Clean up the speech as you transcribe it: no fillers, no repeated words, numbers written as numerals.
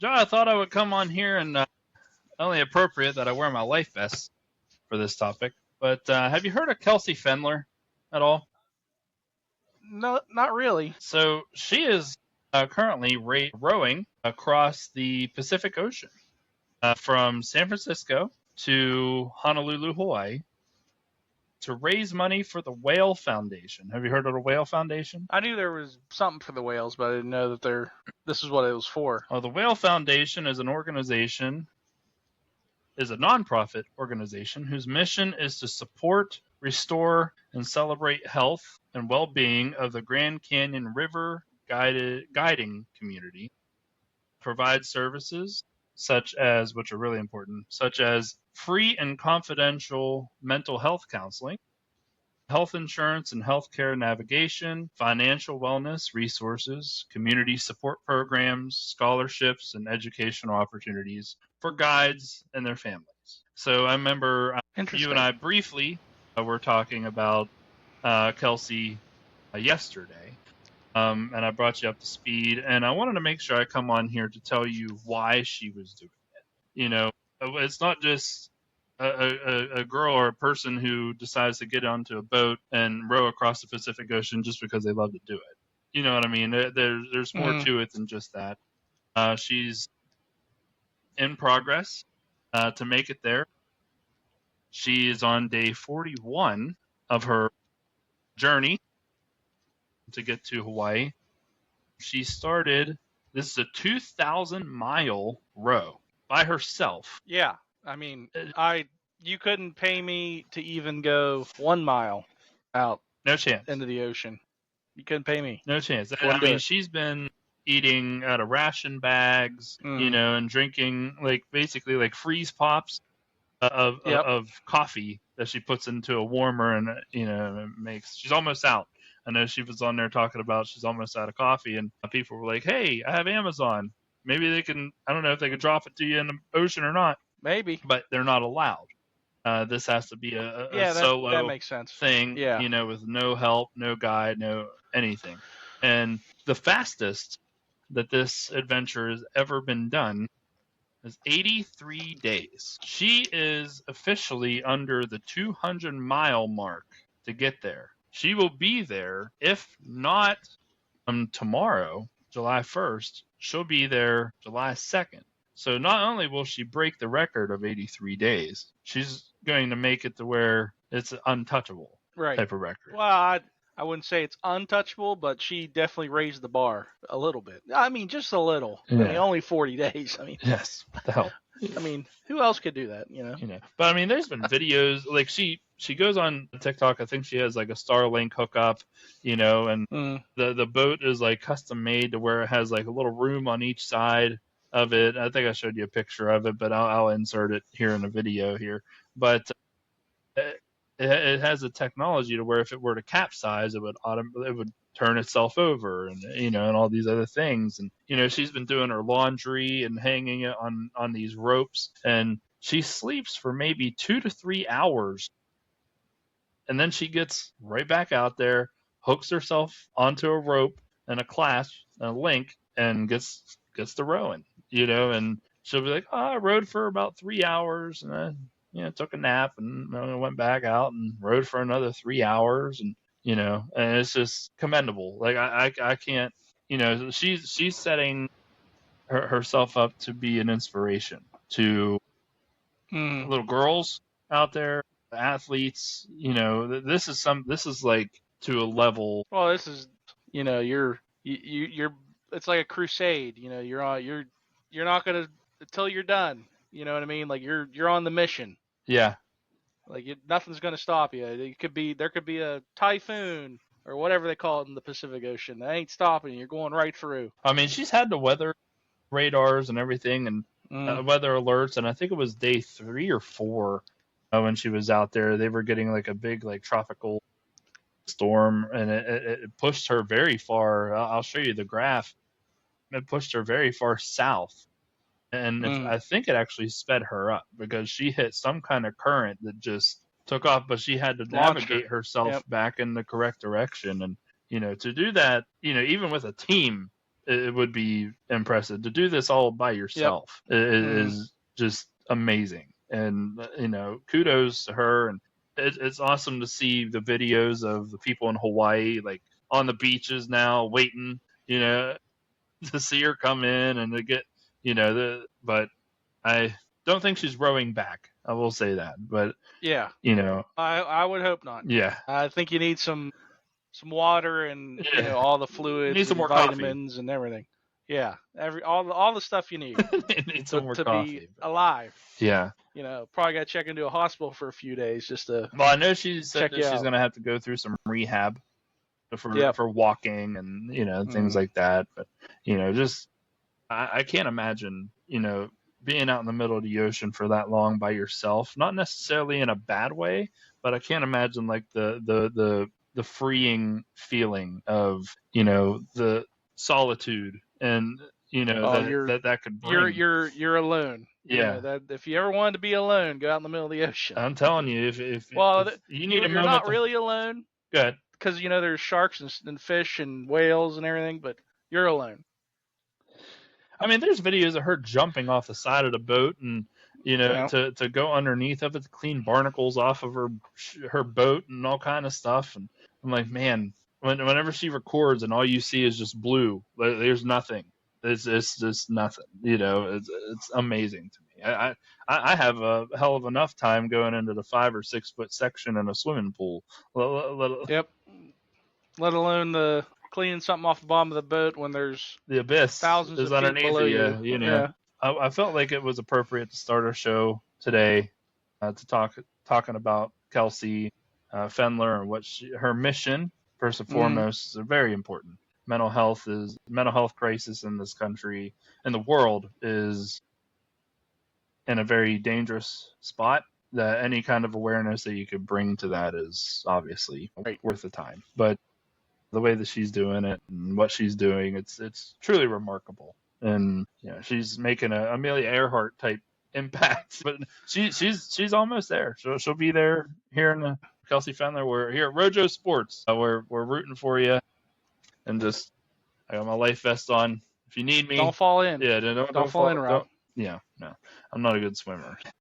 Joe, I thought I would come on here and only appropriate that I wear my life vest for this topic. But have you heard of Kelsey Pfendler at all? No, not really. So she is currently rowing across the Pacific Ocean from San Francisco to Honolulu, Hawaii, to raise money for the Whale Foundation. Have you heard of the Whale Foundation? I knew there was something for the whales, but I didn't know that this is what it was for. Well, the Whale Foundation is a nonprofit organization whose mission is to support, restore, and celebrate health and well-being of the Grand Canyon River guiding community. Provide services which are really important, such as free and confidential mental health counseling, health insurance and healthcare navigation, financial wellness resources, community support programs, scholarships, and educational opportunities for guides and their families. So I remember you and I briefly were talking about Kelsey yesterday, and I brought you up to speed, and I wanted to make sure I come on here to tell you why she was doing it. You know, it's not just a girl or a person who decides to get onto a boat and row across the Pacific Ocean just because they love to do it. You know what I mean? There's more to it than just that. She's in progress to make it there. She is on day 41 of her journey to get to Hawaii. She started, this is a 2,000-mile row by herself. Yeah. I mean, you couldn't pay me to even go 1 mile out. No chance. Into the ocean. You couldn't pay me. No chance. I mean, she's been eating out of ration bags, you know, and drinking basically freeze pops of coffee that she puts into a warmer and, you know, makes. She's almost out. I know she was on there talking about she's almost out of coffee, and people were like, hey, I have Amazon. Maybe they can, I don't know if they could drop it to you in the ocean or not. Maybe. But they're not allowed. This has to be a solo that makes sense. thing, you know, with no help, no guide, no anything. And the fastest that this adventure has ever been done is 83 days. She is officially under the 200-mile mark to get there. She will be there, if not tomorrow, July 1st, she'll be there July 2nd. So not only will she break the record of 83 days, she's going to make it to where it's an untouchable type of record. Well, I wouldn't say it's untouchable, but she definitely raised the bar a little bit. I mean, just a little. Yeah. I mean, only 40 days. I mean, yes, what the hell? I mean, who else could do that, you know? But I mean, there's been videos, like she goes on TikTok. I think she has like a Starlink hookup, you know, and the boat is like custom made to where it has like a little room on each side of it. I think I showed you a picture of it, but I'll insert it here in the video here. But it has a technology to where if it were to capsize, it would turn itself over, and you know, and all these other things. And you know, she's been doing her laundry and hanging it on these ropes, and she sleeps for maybe 2 to 3 hours, and then she gets right back out there, hooks herself onto a rope and a clasp and a link, and gets to rowing. You know, and she'll be like, oh, I rowed for about 3 hours, and I, you know, took a nap, and went back out and rowed for another 3 hours, and you know, and it's just commendable. Like I can't, you know, she's setting herself up to be an inspiration to little girls out there, athletes. You know, this is like to a level. Well, this is, you know, you're it's like a crusade. You know, you're not gonna until you're done. You know what I mean? Like you're on the mission. Yeah. Like nothing's gonna stop you. There could be a typhoon or whatever they call it in the Pacific Ocean. That ain't stopping you. You're going right through. I mean, she's had the weather radars and everything, and weather alerts. And I think it was day 3 or 4 when she was out there. They were getting like a big like tropical storm, and it pushed her very far. I'll show you the graph. It pushed her very far south, and I think it actually sped her up because she hit some kind of current that just took off, but she had to navigate herself back in the correct direction. And you know, to do that, you know, even with a team, it would be impressive. To do this all by yourself is just amazing. And, kudos to her. And it's awesome to see the videos of the people in Hawaii, like on the beaches now, waiting, to see her come in and to get, but I don't think she's rowing back. I will say that. But, Yeah. I would hope not. Yeah. I think you need some water and all the fluids, need some and more vitamins and everything. Yeah, all the stuff you need need some more to coffee. be alive. Yeah. Probably got to check into a hospital for a few days just to. Well, I know she said that she's out. going to have to go through some rehab for walking and things like that. But just I can't imagine being out in the middle of the ocean for that long by yourself. Not necessarily in a bad way, but I can't imagine like the freeing feeling of the solitude and that could bring. You're alone. Yeah. That if you ever wanted to be alone, go out in the middle of the ocean. I'm telling you, if you need a moment, you're not really alone. Good. Because there's sharks and fish and whales and everything, but you're alone. I mean, there's videos of her jumping off the side of the boat and to go underneath of it to clean barnacles off of her boat and all kind of stuff. And I'm like, man, whenever she records and all you see is just blue, there's nothing. It's just nothing. It's amazing to me. I have a hell of enough time going into the 5 or 6 foot section in a swimming pool. Yep. Let alone the cleaning something off the bottom of the boat when there's the abyss thousands is of feet underneath below you. Yeah. I felt like it was appropriate to start our show today to talking about Kelsey Pfendler and what her mission, first and foremost, is very important. Mental health crisis in this country and the world is in a very dangerous spot. That any kind of awareness that you could bring to that is obviously worth the time. But the way that she's doing it and what she's doing, it's truly remarkable. And she's making a Amelia Earhart type impact, but she's almost there. She'll be there here in the Kelsey Pfendler. We're here at Ro-JoSports. We're rooting for you, and just I got my life vest on. If you need me, don't fall in. Yeah, don't fall in, Rob. Yeah, no, I'm not a good swimmer.